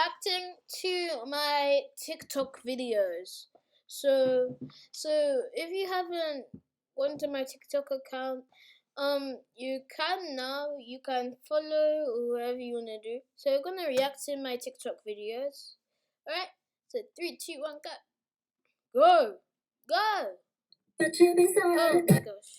reacting to my TikTok videos. So if you haven't gone to my TikTok account, you can now. You can follow or whatever you wanna do. So we're gonna react to my TikTok videos. Alright? So 3, 2, 1, go. Go! Go! Oh my gosh.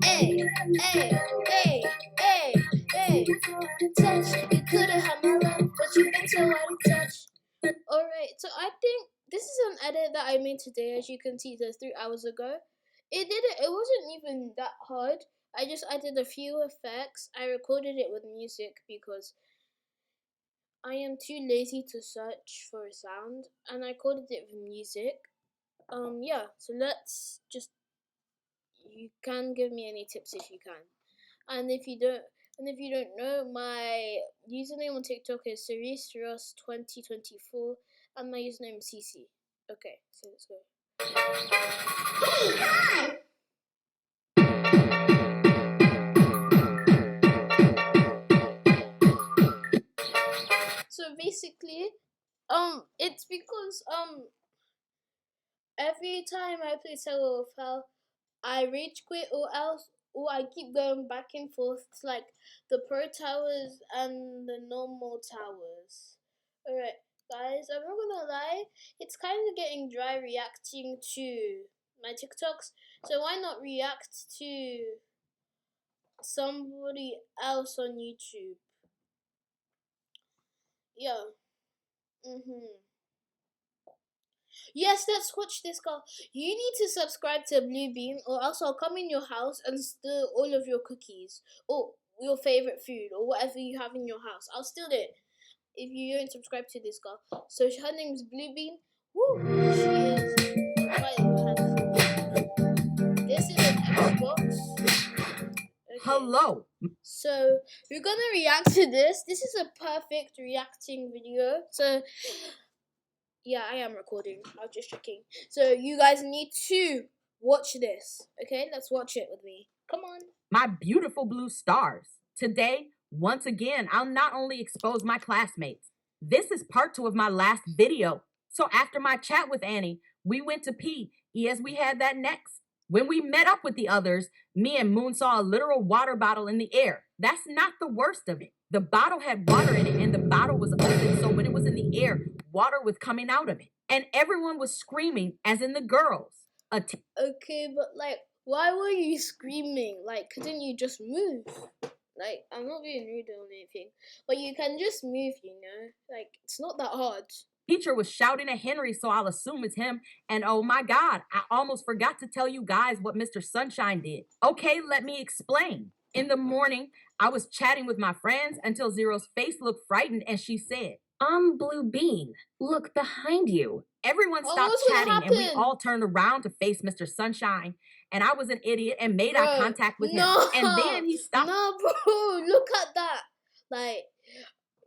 Hey, hey, hey, hey, hey. Touch, you could've had my love, but you've been so out of touch. Alright, so I think this is an edit that I made today, as you can see, that's 3 hours ago. It wasn't even that hard. I just added a few effects. I recorded it with music because I am too lazy to search for a sound, and I recorded it with music. Yeah, so let's just, you can give me any tips if you can. And if you don't know, my username on TikTok is CericeRoss2024 and my username is CC. Okay, so let's go. So basically, it's because every time I play Tower of Hell, I rage quit or I keep going back and forth. It's like the pro towers and the normal towers. Alright, guys, I'm not gonna lie, it's kind of getting dry reacting to my TikToks, so why not react to somebody else on YouTube? Yeah. Yes, let's watch this girl. You need to subscribe to BlueBean, or else I'll come in your house and steal all of your cookies, or your favorite food, or whatever you have in your house. I'll steal it if you don't subscribe to this girl. So her name is BlueBean. Woo! She is quite handsome. This is an Xbox. Okay. Hello. So we're gonna react to this. This is a perfect reacting video. So yeah, I am recording. I was just checking. So you guys need to watch this. Okay, let's watch it with me. Come on. My beautiful blue stars. Today, once again, I'll not only expose my classmates. This is part 2 of my last video. So after my chat with Annie, we went to pee, as we had that next. When we met up with the others, me and Moon saw a literal water bottle in the air. That's not the worst of it. The bottle had water in it and the bottle was open, so when it was in the air, water was coming out of it. And everyone was screaming, as in the girls. Okay, but like, why were you screaming? Like, couldn't you just move? Like, I'm not being rude or anything, but you can just move, you know? Like, it's not that hard. Teacher was shouting at Henry, so I'll assume it's him. And oh my God, I almost forgot to tell you guys what Mr. Sunshine did. Okay, let me explain. In the morning, I was chatting with my friends until Zero's face looked frightened and she said, BlueBean, look behind you. Everyone stopped chatting and we all turned around to face Mr. Sunshine. And I was an idiot and made eye contact with him. And then he stopped. No, bro, look at that. Like,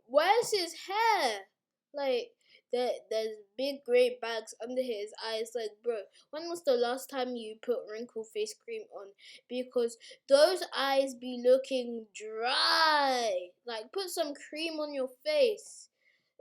where's his hair? Like, there's big grey bags under his eyes. Like, bro, when was the last time you put wrinkle face cream on? Because those eyes be looking dry. Like, put some cream on your face.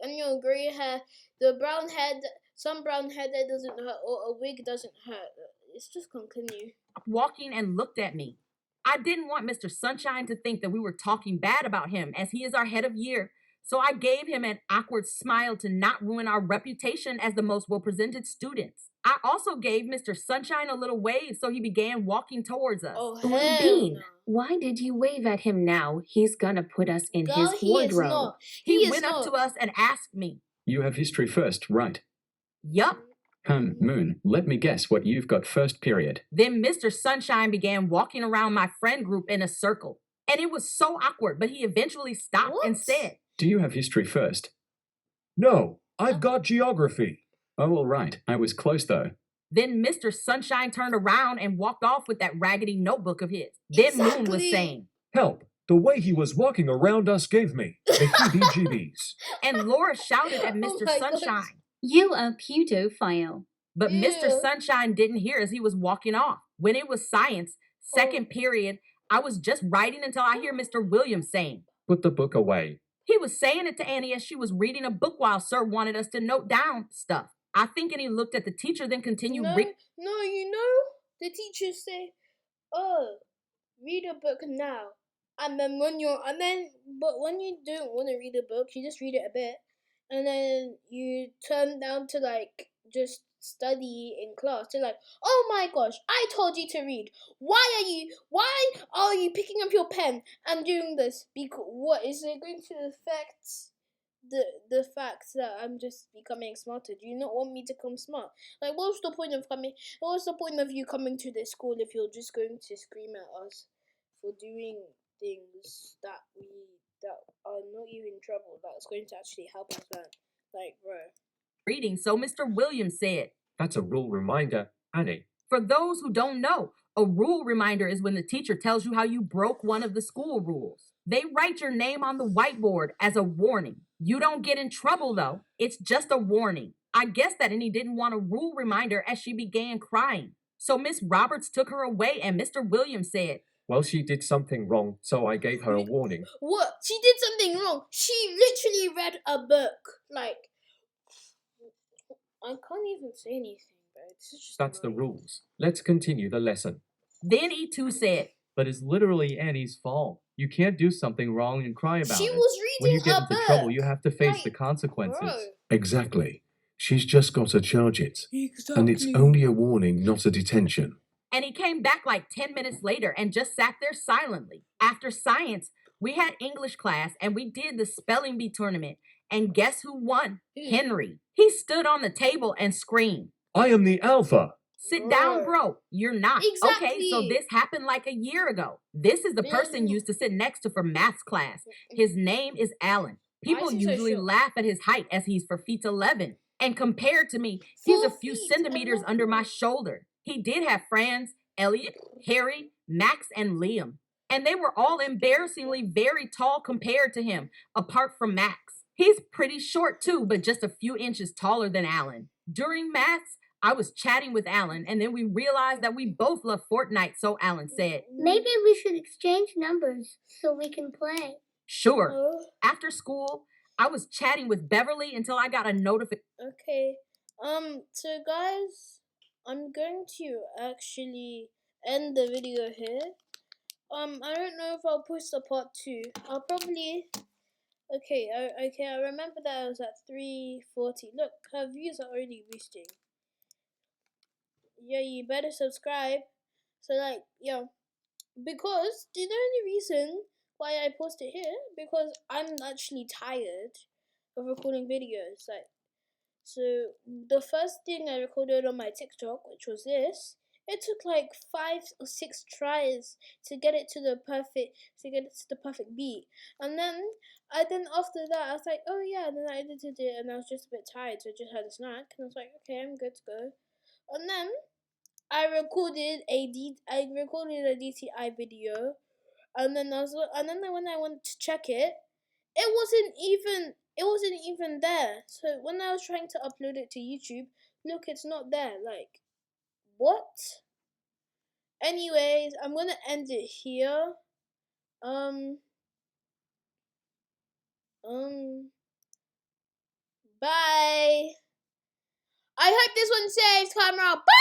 And your grey hair, the brown hair, some brown hair that doesn't hurt, or a wig doesn't hurt. It's just continue. Walking and looked at me. I didn't want Mr. Sunshine to think that we were talking bad about him, as he is our head of year. So I gave him an awkward smile to not ruin our reputation as the most well-presented students. I also gave Mr. Sunshine a little wave, so he began walking towards us. Oh, BlueBean, why did you wave at him now? He's gonna put us in his wardrobe. He went up to us and asked me. You have history first, right? Yup. Moon, let me guess what you've got first period. Then Mr. Sunshine began walking around my friend group in a circle. And it was so awkward, but he eventually stopped and said, Do you have history first? No, I've got geography. Oh, all right. I was close, though. Then Mr. Sunshine turned around and walked off with that raggedy notebook of his. Then Moon was saying, Help, The way he was walking around us gave me the heebie-jeebies. And Laura shouted at Oh Mr. my gosh. Sunshine. You a pedophile. But Mr. Ew. Sunshine didn't hear as he was walking off. When it was science, second period, I was just writing until I hear Mr. Williams saying, Put the book away. he was saying it to Annie as she was reading a book while Sir wanted us to note down stuff. I think Annie looked at the teacher, then continued No, the teachers say, "Oh, read a book now." But when you don't want to read a book, you just read it a bit, and then you turn down to like just study in class. They're like, "Oh my gosh, I told you to read. Why are you picking up your pen and doing this? Because what is it going to affect the fact that I'm just becoming smarter? Do you not want me to become smart? Like, what's the point of you coming to this school if you're just going to scream at us for doing things that are not even trouble, that's going to actually help us learn? Like, bro." reading, so Mr. Williams said, That's a rule reminder, Annie. for those who don't know, a rule reminder is when the teacher tells you how you broke one of the school rules. They write your name on the whiteboard as a warning. You don't get in trouble though. It's just a warning. I guess that Annie didn't want a rule reminder as she began crying. So Miss Roberts took her away and Mr. Williams said, Well, she did something wrong, so I gave her a warning. What? She did something wrong. She literally read a book. Like, I can't even say anything, bro. This is just That's the annoying. rules. Let's continue the lesson. then E2 said, But it's literally Annie's fault. You can't do something wrong and cry about She it. was When you reading get a into book. trouble, you have to face Like, the consequences. Bro. Exactly. She's just got to charge it. Exactly. And it's only a warning, not a detention. and he came back like 10 minutes later and just sat there silently. After science, we had English class and we did the spelling bee tournament. And guess who won? Henry. He stood on the table and screamed, I am the alpha. sit down, Bro. bro. You're not. Okay, so Exactly. this happened like a year ago. This is the person Yeah. you used to sit next to for maths class. His name is Alan. People is he so usually short? laugh at his height as he's 4 feet 11. And compared to me, he's a 4 few feet centimeters under my 11. shoulder. He did have friends, Elliot, Harry, Max, and Liam. And they were all embarrassingly very tall compared to him, apart from Max. He's pretty short too, but just a few inches taller than Alan. During maths, I was chatting with Alan, and then we realized that we both love Fortnite, so Alan said, Maybe we should exchange numbers so we can play. sure. Oh, After school, I was chatting with Beverly until I got a notification. okay. So guys, I'm going to actually end the video here. I don't know if I'll post a part 2. I'll probably. Okay, I remember that I was at 340. Look, her views are already boosting. Yeah, you better subscribe. So like, yeah, because the only reason why I post it here, because I'm actually tired of recording videos. Like, so the first thing I recorded on my TikTok, which was this, it took like 5 or 6 tries to get it to the perfect beat. And then after that I was like, oh yeah, and then I edited it and I was just a bit tired, so I just had a snack and I was like, okay, I'm good to go. And then I recorded a DTI video, and then when I went to check it, it wasn't even there. So when I was trying to upload it to YouTube, look, it's not there. Like, what? Anyways, I'm gonna end it here. Bye. I hope this one saves camera. Bye.